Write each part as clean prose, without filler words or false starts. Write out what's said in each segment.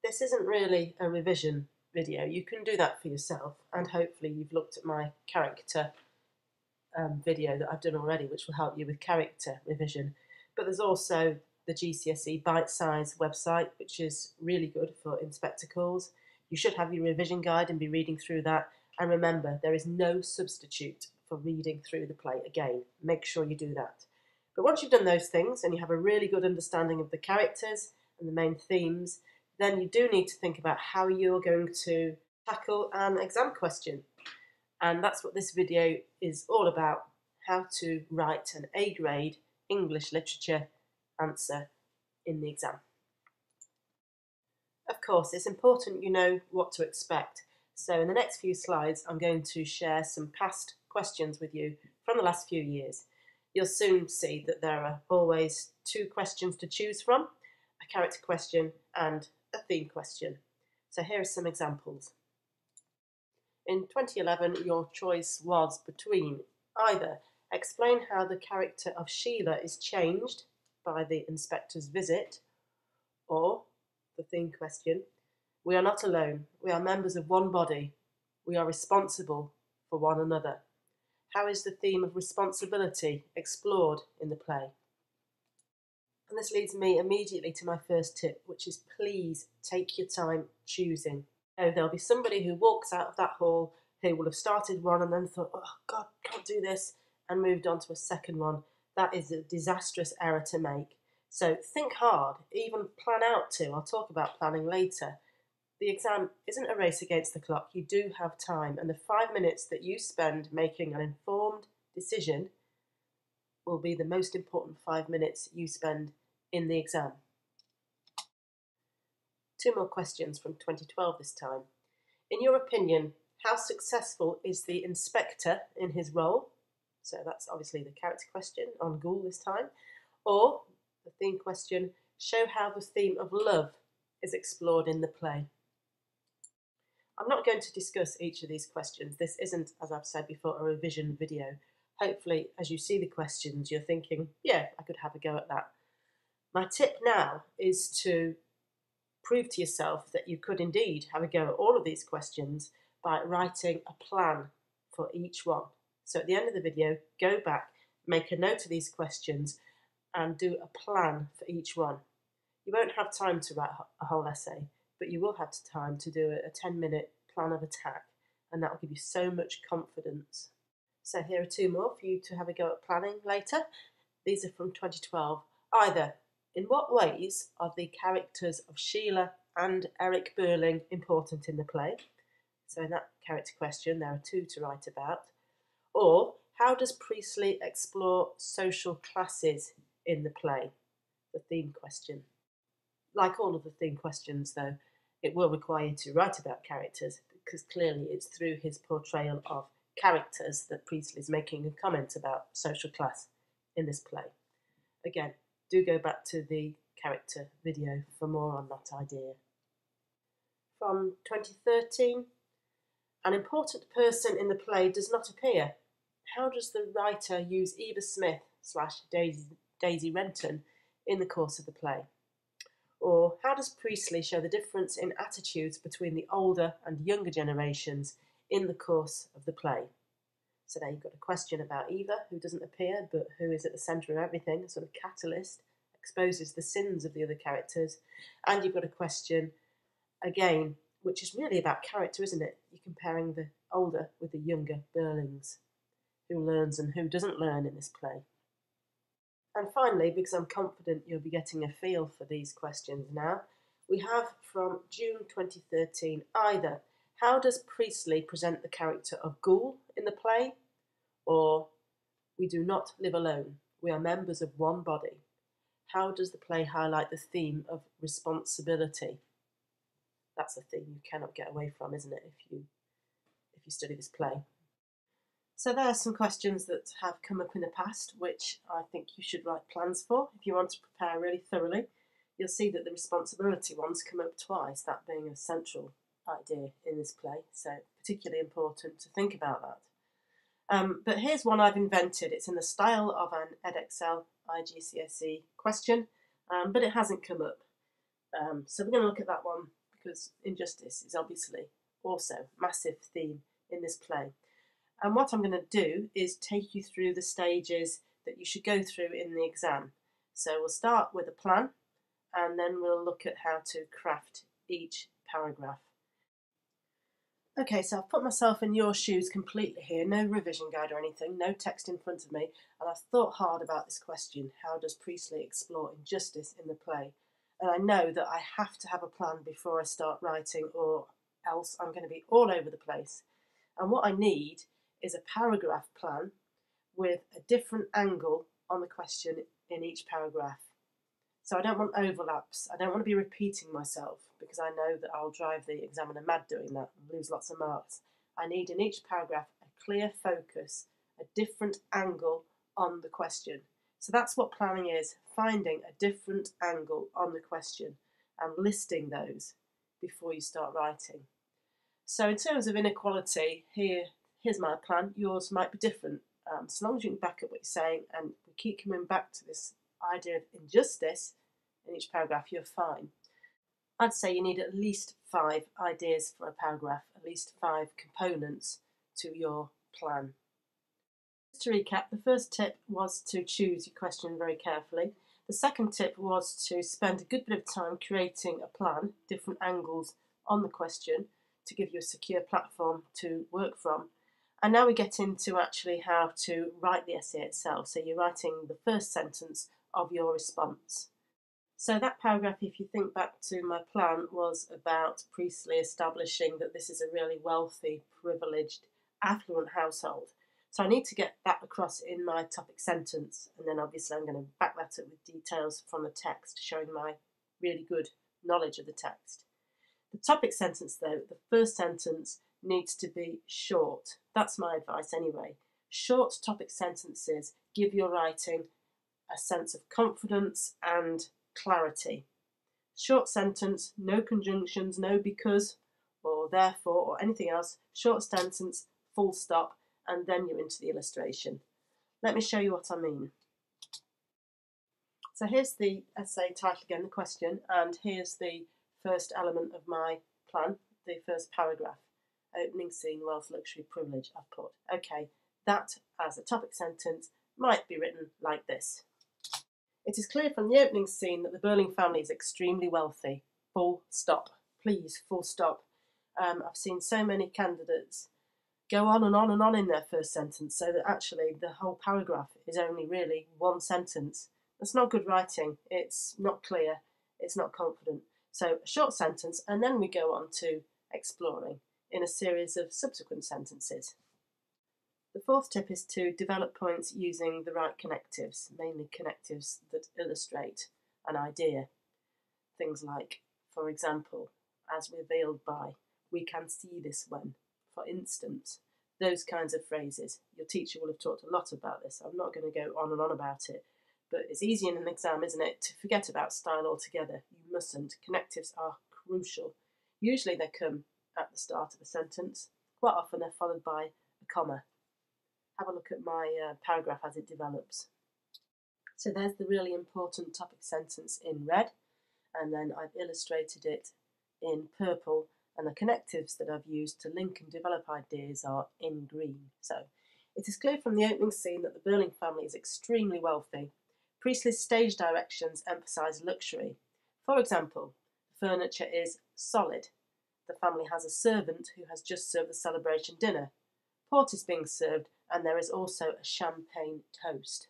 This isn't really a revision video. You can do that for yourself, and hopefully you've looked at my character video that I've done already, which will help you with character revision. But there's also the GCSE Bite Size website, which is really good for inspector calls. You should have your revision guide and be reading through that. And remember, there is no substitute for reading through the play again. Make sure you do that. But once you've done those things and you have a really good understanding of the characters and the main themes, then you do need to think about how you're going to tackle an exam question. And that's what this video is all about, how to write an A grade English literature answer in the exam. Of course, it's important you know what to expect. So in the next few slides, I'm going to share some past questions with you from the last few years. You'll soon see that there are always two questions to choose from, a character question and a theme question. So here are some examples. In 2011, your choice was between either explain how the character of Sheila is changed by the inspector's visit, or the theme question, we are not alone, we are members of one body, we are responsible for one another. How is the theme of responsibility explored in the play? And this leads me immediately to my first tip, which is please take your time choosing. So there'll be somebody who walks out of that hall who will have started one and then thought, oh God, can't do this, and moved on to a second one. That is a disastrous error to make. So think hard, even plan out to. I'll talk about planning later. The exam isn't a race against the clock. You do have time, and the 5 minutes that you spend making an informed decision will be the most important 5 minutes you spend in the exam. Two more questions from 2012 this time. In your opinion, how successful is the inspector in his role? So that's obviously the character question on Ghoul this time. Or the theme question, show how the theme of love is explored in the play. I'm not going to discuss each of these questions. This isn't, as I've said before, a revision video. Hopefully, as you see the questions, you're thinking, yeah, I could have a go at that. My tip now is to prove to yourself that you could indeed have a go at all of these questions by writing a plan for each one. So at the end of the video, go back, make a note of these questions and do a plan for each one. You won't have time to write a whole essay, but you will have time to do a 10-minute plan of attack, and that will give you so much confidence. So here are two more for you to have a go at planning later. These are from 2012. Either, in what ways are the characters of Sheila and Eric Burling important in the play? So in that character question, there are two to write about. Or, how does Priestley explore social classes in the play? The theme question. Like all of the theme questions, though, it will require you to write about characters, because clearly it's through his portrayal of characters that Priestley is making a comment about social class in this play. Again, do go back to the character video for more on that idea. From 2013, an important person in the play does not appear. How does the writer use Eva Smith / Daisy Renton in the course of the play? Or how does Priestley show the difference in attitudes between the older and younger generations in the course of the play? So there you've got a question about Eva, who doesn't appear but who is at the centre of everything, a sort of catalyst, exposes the sins of the other characters. And you've got a question, again, which is really about character, isn't it? You're comparing the older with the younger Burlings. Who learns and who doesn't learn in this play? And finally, because I'm confident you'll be getting a feel for these questions now, we have from June 2013 either how does Priestley present the character of Ghoul in the play, or we do not live alone, we are members of one body. How does the play highlight the theme of responsibility? That's a theme you cannot get away from, isn't it, if you study this play. So there are some questions that have come up in the past, which I think you should write plans for if you want to prepare really thoroughly. You'll see that the responsibility ones come up twice, that being a central idea in this play, so particularly important to think about that. But here's one I've invented. It's in the style of an Edexcel iGCSE question, but it hasn't come up. So we're going to look at that one because injustice is obviously also a massive theme in this play. And what I'm going to do is take you through the stages that you should go through in the exam. So we'll start with a plan, and then we'll look at how to craft each paragraph. Okay, so I've put myself in your shoes completely here, no revision guide or anything, no text in front of me, and I've thought hard about this question: how does Priestley explore injustice in the play? And I know that I have to have a plan before I start writing, or else I'm going to be all over the place. And what I need is a paragraph plan with a different angle on the question in each paragraph. So I don't want overlaps. I don't want to be repeating myself, because I know that I'll drive the examiner mad doing that and lose lots of marks. I need in each paragraph a clear focus, a different angle on the question. So that's what planning is: finding a different angle on the question and listing those before you start writing. So in terms of inequality, here's my plan. Yours might be different. So long as you can back up what you're saying and we keep coming back to this idea of injustice in each paragraph, you're fine. I'd say you need at least 5 ideas for a paragraph, at least 5 components to your plan. Just to recap, the first tip was to choose your question very carefully. The second tip was to spend a good bit of time creating a plan, different angles on the question, to give you a secure platform to work from. And now we get into actually how to write the essay itself. So you're writing the first sentence of your response. So that paragraph, if you think back to my plan, was about Priestley establishing that this is a really wealthy, privileged, affluent household. So I need to get that across in my topic sentence, and then obviously I'm going to back that up with details from the text, showing my really good knowledge of the text. The topic sentence, though, the first sentence needs to be short. That's my advice anyway. Short topic sentences give your writing a sense of confidence and clarity. Short sentence, no conjunctions, no because or therefore or anything else. Short sentence, full stop, and then you're into the illustration. Let me show you what I mean. So here's the essay title again, the question, and here's the first element of my plan, the first paragraph. Opening scene, wealth, luxury, privilege, I've put. Okay, that as a topic sentence might be written like this. It is clear from the opening scene that the Burling family is extremely wealthy. Full stop. Please, full stop. I've seen so many candidates go on and on and on in their first sentence, so that actually the whole paragraph is only really one sentence. That's not good writing. It's not clear. It's not confident. So a short sentence, and then we go on to exploring in a series of subsequent sentences. The fourth tip is to develop points using the right connectives, mainly connectives that illustrate an idea. Things like, for example, as revealed by, we can see this when, for instance, those kinds of phrases. Your teacher will have talked a lot about this. I'm not going to go on and on about it, but it's easy in an exam, isn't it, to forget about style altogether. You mustn't. Connectives are crucial. Usually they come at the start of a sentence. Quite often they're followed by a comma. Have a look at my paragraph as it develops. So there's the really important topic sentence in red, and then I've illustrated it in purple, and the connectives that I've used to link and develop ideas are in green. So it is clear from the opening scene that the Burling family is extremely wealthy. Priestley's stage directions emphasise luxury. For example, the furniture is solid. The family has a servant who has just served the celebration dinner. Port is being served, and there is also a champagne toast.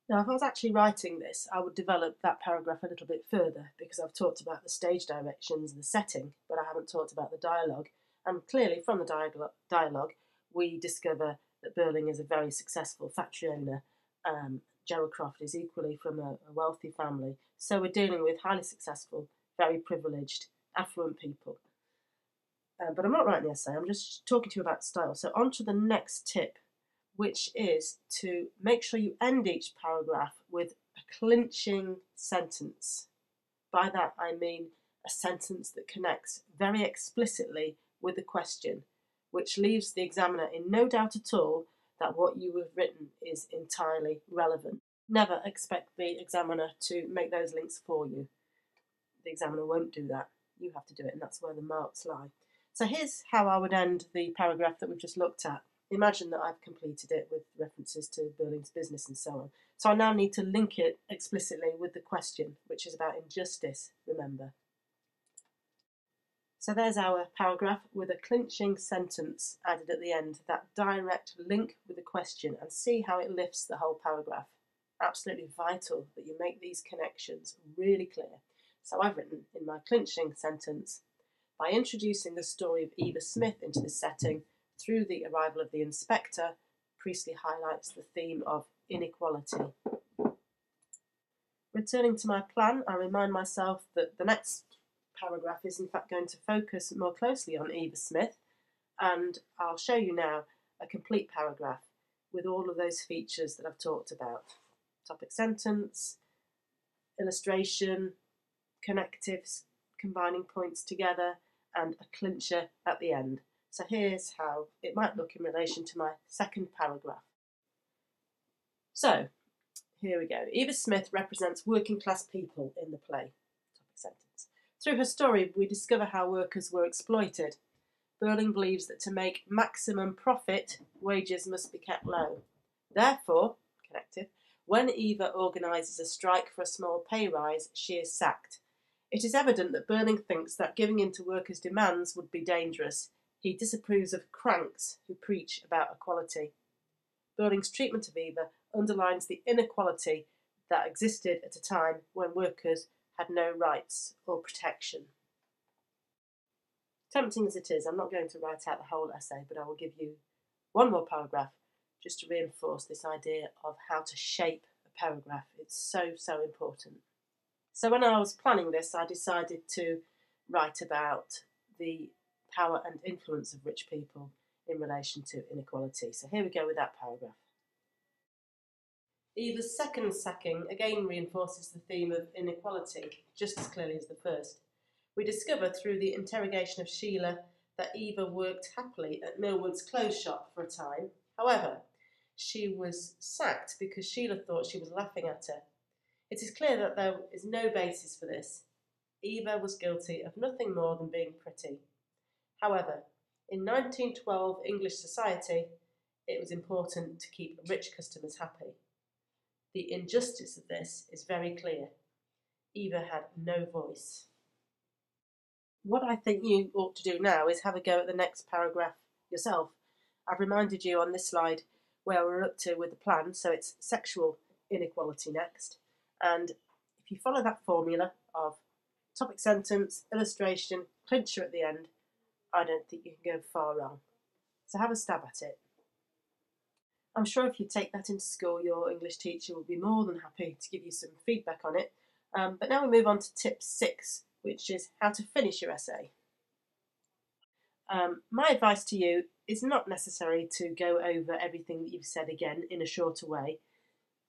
Now, if I was actually writing this, I would develop that paragraph a little bit further, because I've talked about the stage directions and the setting, but I haven't talked about the dialogue. And clearly from the dialogue, we discover that Burling is a very successful factory owner. Gerald Croft is equally from a wealthy family. So we're dealing with highly successful, very privileged, affluent people. But I'm not writing the essay, I'm just talking to you about style. So on to the next tip, which is to make sure you end each paragraph with a clinching sentence. By that I mean a sentence that connects very explicitly with the question, which leaves the examiner in no doubt at all that what you have written is entirely relevant. Never expect the examiner to make those links for you. The examiner won't do that. You have to do it, and that's where the marks lie. So here's how I would end the paragraph that we've just looked at. Imagine that I've completed it with references to Burling's business and so on. So I now need to link it explicitly with the question, which is about injustice, remember. So there's our paragraph with a clinching sentence added at the end, that direct link with the question, and see how it lifts the whole paragraph. Absolutely vital that you make these connections really clear. So I've written in my clinching sentence, by introducing the story of Eva Smith into this setting, through the arrival of the inspector, Priestley highlights the theme of inequality. Returning to my plan, I remind myself that the next paragraph is in fact going to focus more closely on Eva Smith, and I'll show you now a complete paragraph with all of those features that I've talked about. Topic sentence, illustration, connectives, combining points together, and a clincher at the end. So here's how it might look in relation to my second paragraph. So here we go. Eva Smith represents working class people in the play. Topic sentence. Through her story, we discover how workers were exploited. Burling believes that to make maximum profit, wages must be kept low. Therefore, connective, when Eva organises a strike for a small pay rise, she is sacked. It is evident that Burling thinks that giving in to workers' demands would be dangerous. He disapproves of cranks who preach about equality. Burling's treatment of Eva underlines the inequality that existed at a time when workers had no rights or protection. Tempting as it is, I'm not going to write out the whole essay, but I will give you one more paragraph just to reinforce this idea of how to shape a paragraph. It's so important. So when I was planning this, I decided to write about the power and influence of rich people in relation to inequality. So here we go with that paragraph. Eva's second sacking again reinforces the theme of inequality, just as clearly as the first. We discover through the interrogation of Sheila that Eva worked happily at Millwood's clothes shop for a time. However, she was sacked because Sheila thought she was laughing at her. It is clear that there is no basis for this. Eva was guilty of nothing more than being pretty. However, in 1912 English society, it was important to keep rich customers happy. The injustice of this is very clear. Eva had no voice. What I think you ought to do now is have a go at the next paragraph yourself. I've reminded you on this slide where we're up to with the plan, so it's sexual inequality next. And if you follow that formula of topic sentence, illustration, clincher at the end, I don't think you can go far wrong. So have a stab at it. I'm sure if you take that into school, your English teacher will be more than happy to give you some feedback on it. But now we move on to tip 6, which is how to finish your essay. My advice to you is not necessary to go over everything that you've said again in a shorter way.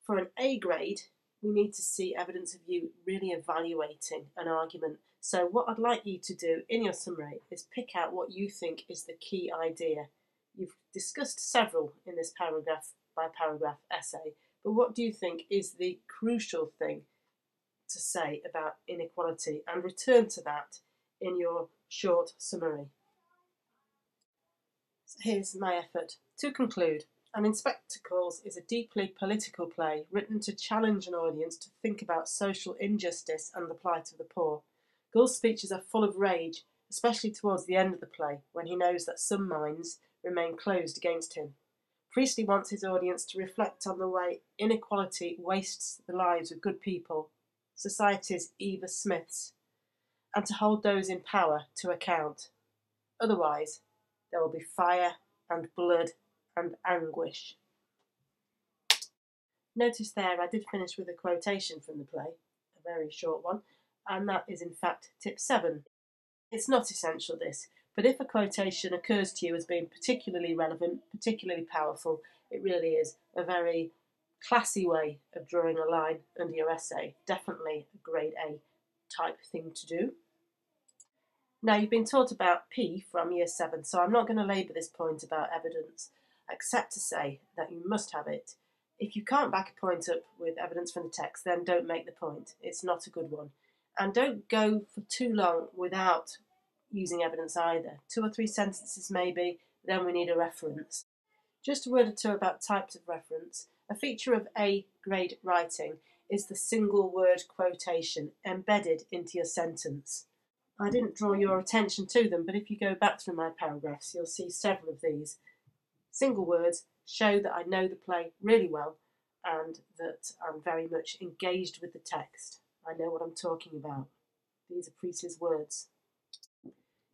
For an A grade, we need to see evidence of you really evaluating an argument. So what I'd like you to do in your summary is pick out what you think is the key idea. You've discussed several in this paragraph by paragraph essay, but what do you think is the crucial thing to say about inequality, and return to that in your short summary. So here's my effort. To conclude, An in Spectacles is a deeply political play written to challenge an audience to think about social injustice and the plight of the poor. Gould's speeches are full of rage, especially towards the end of the play, when he knows that some minds remain closed against him. Priestley wants his audience to reflect on the way inequality wastes the lives of good people, society's Eva Smiths, and to hold those in power to account. Otherwise, there will be fire and blood and anguish. Notice there I did finish with a quotation from the play, a very short one, and that is in fact tip 7. It's not essential this, but if a quotation occurs to you as being particularly relevant, particularly powerful, it really is a very classy way of drawing a line under your essay. Definitely a grade A type thing to do. Now, you've been taught about P from year 7, so I'm not going to labour this point about evidence, except to say that you must have it. If you can't back a point up with evidence from the text, then don't make the point. It's not a good one. And don't go for too long without using evidence either. 2 or 3 sentences maybe, then we need a reference. Just a word or two about types of reference. A feature of A grade writing is the single word quotation embedded into your sentence. I didn't draw your attention to them, but if you go back through my paragraphs, you'll see several of these. Single words show that I know the play really well and that I'm very much engaged with the text. I know what I'm talking about. These are Priestley's words.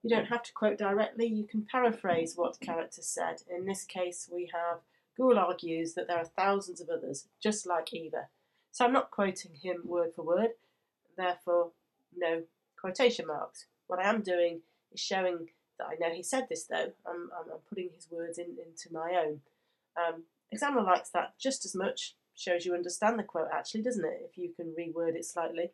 You don't have to quote directly, you can paraphrase what character said. In this case, we have, Gould argues that there are thousands of others, just like Eva. So I'm not quoting him word for word, therefore no quotation marks. What I am doing is showing that I know he said this though. I'm putting his words into my own. Examiner likes that just as much. Shows you understand the quote actually, doesn't it, if you can reword it slightly.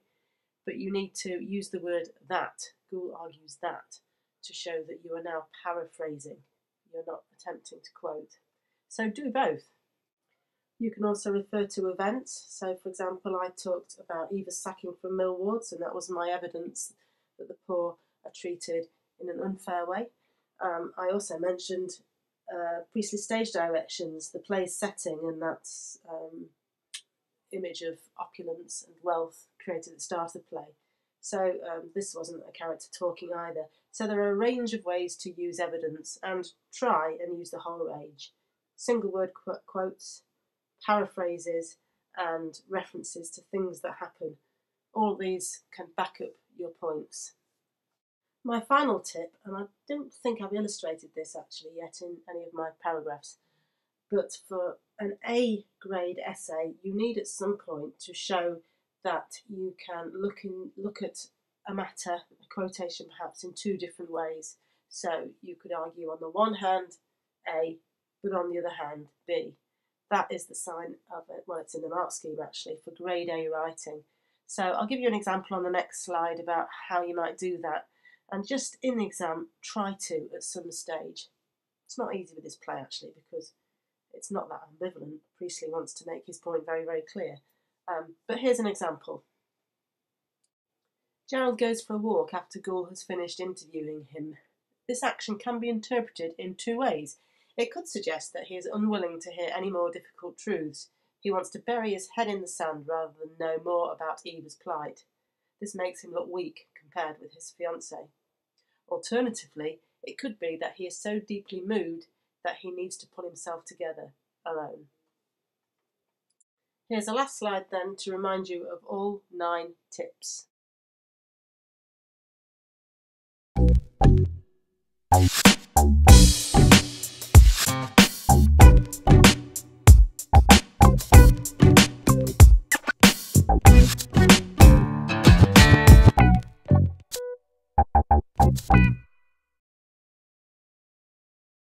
But you need to use the word that. Gould argues that to show that you are now paraphrasing. You're not attempting to quote. So do both. You can also refer to events. So, for example, I talked about Eva's sacking from Millwards, and that was my evidence that the poor are treated in an unfair way. I also mentioned Priestley's stage directions, the play's setting, and that's image of opulence and wealth created at the start of the play. So this wasn't a character talking either. So there are a range of ways to use evidence, and try and use the whole range. Single word quotes, paraphrases, and references to things that happen. All these can back up your points. My final tip, and I don't think I've illustrated this actually yet in any of my paragraphs, but for an A grade essay, you need at some point to show that you can look at a matter, a quotation perhaps, in 2 different ways. So you could argue on the one hand A, but on the other hand B. That is the sign of it. Well, it's in the mark scheme actually for grade A writing. So I'll give you an example on the next slide about how you might do that. And just in the exam, try to at some stage. It's not easy with this play actually because it's not that ambivalent. Priestley wants to make his point very, very clear. But here's an example. Gerald goes for a walk after Gould has finished interviewing him. This action can be interpreted in 2 ways. It could suggest that he is unwilling to hear any more difficult truths. He wants to bury his head in the sand rather than know more about Eva's plight. This makes him look weak compared with his fiancée. Alternatively, it could be that he is so deeply moved that he needs to pull himself together alone. Here's a last slide then to remind you of all 9 tips.